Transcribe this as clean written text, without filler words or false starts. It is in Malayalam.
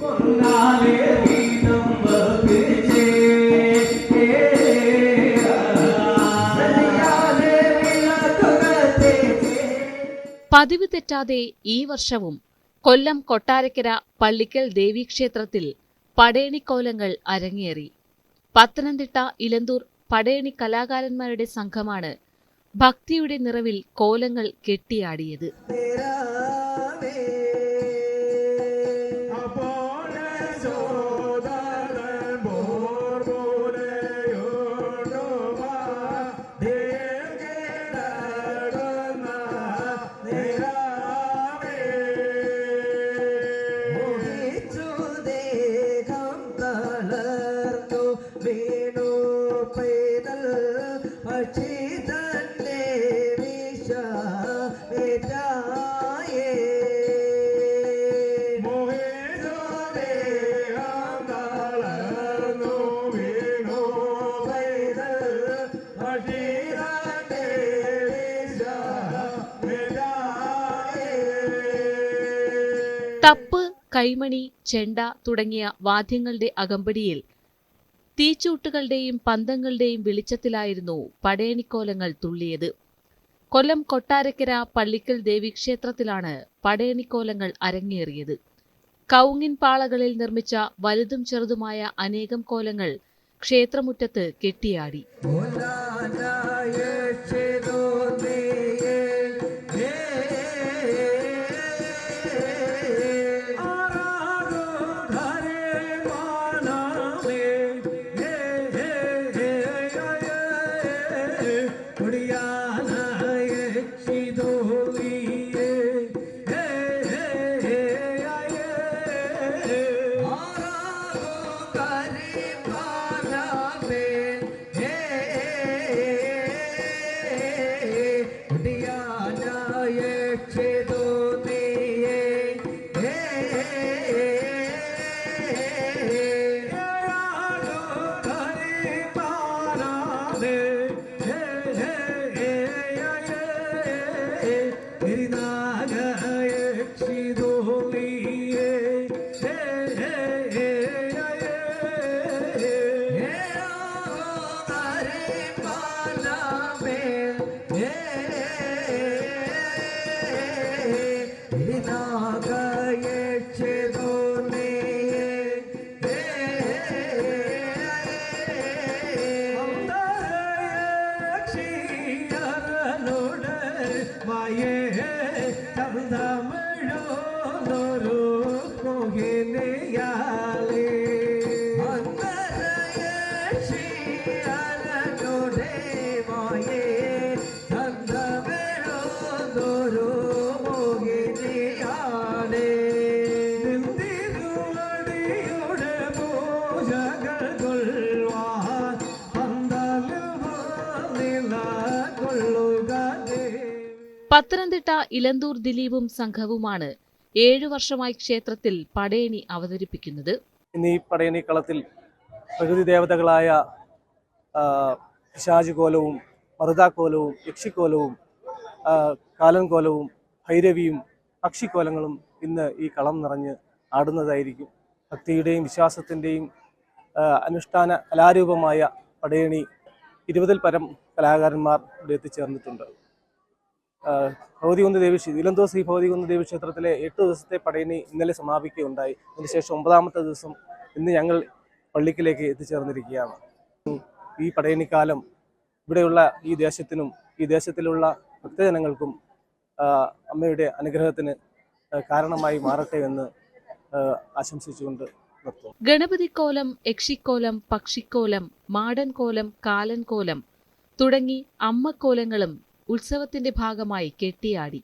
പതിവ് തെറ്റാതെ ഈ വർഷവും കൊല്ലം കൊട്ടാരക്കര പള്ളിക്കൽ ദേവീക്ഷേത്രത്തിൽ പടയണിക്കോലങ്ങൾ അരങ്ങേറി. പത്തനംതിട്ട ഇലന്തൂർ പടയണി കലാകാരന്മാരുടെ സംഘമാണ് ഭക്തിയുടെ നിറവിൽ കോലങ്ങൾ കെട്ടിയാടിയത്. തപ്പ്, കൈമണി, ചെണ്ട തുടങ്ങിയ വാദ്യങ്ങളുടെ അകമ്പടിയിൽ തീച്ചൂട്ടുകളുടെയും പന്തങ്ങളുടെയും വെളിച്ചത്തിലായിരുന്നു പടയണിക്കോലങ്ങൾ തുള്ളിയത്. കൊല്ലം കൊട്ടാരക്കര പള്ളിക്കൽ ദേവീക്ഷേത്രത്തിലാണ് പടയണിക്കോലങ്ങൾ അരങ്ങേറിയത്. കൗങ്ങിൻ പാളകളിൽ നിർമ്മിച്ച വലുതും ചെറുതുമായ അനേകം കോലങ്ങൾ ക്ഷേത്രമുറ്റത്ത് കെട്ടിയാടി. പത്തനംതിട്ട ഇലന്തൂർ ദിലീപും സംഘവുമാണ് 7 വർഷമായി ക്ഷേത്രത്തിൽ പടയണി അവതരിപ്പിക്കുന്നത്. ഇന്ന് ഈ പടയണി കളത്തിൽ പ്രകൃതി ദേവതകളായ പിശാചുകോലവും മറുതാക്കോലവും യക്ഷിക്കോലവും കാലൻകോലവും ഭൈരവിയും പക്ഷിക്കോലങ്ങളും ഇന്ന് ഈ കളം നിറഞ്ഞ് ആടുന്നതായിരിക്കും. ഭക്തിയുടെയും വിശ്വാസത്തിൻ്റെയും അനുഷ്ഠാന കലാരൂപമായ പടയണി 20-ൽ പരം കലാകാരന്മാർ ഇവിടെ എത്തിച്ചേർന്നിട്ടുണ്ട്. ഭഗവതികുന്ന് ഇലന്തൂർ ശ്രീ ഭഗവതികുന്ന് ദേവീക്ഷേത്രത്തിലെ 8 ദിവസത്തെ പടയണി ഇന്നലെ സമാപിക്കുകയുണ്ടായി. അതിനുശേഷം 9ാമത്തെ ദിവസം ഇന്ന് ഞങ്ങൾ പള്ളിക്കലേക്ക് എത്തിച്ചേർന്നിരിക്കുകയാണ്. ഈ പടയണിക്കാലം ഇവിടെയുള്ള ഈ ദേശത്തിനും ഈ ദേശത്തിലുള്ള ഭക്തജനങ്ങൾക്കും അമ്മയുടെ അനുഗ്രഹത്തിന് കാരണമായി മാറട്ടെ എന്ന് ആശംസിച്ചുകൊണ്ട് നിർത്തുന്നു. ഗണപതിക്കോലം, യക്ഷിക്കോലം, പക്ഷിക്കോലം, മാടൻകോലം, കാലൻകോലം തുടങ്ങി അമ്മക്കോലങ്ങളും ഉത്സവത്തിന്റെ ഭാഗമായി കെട്ടിയാടി.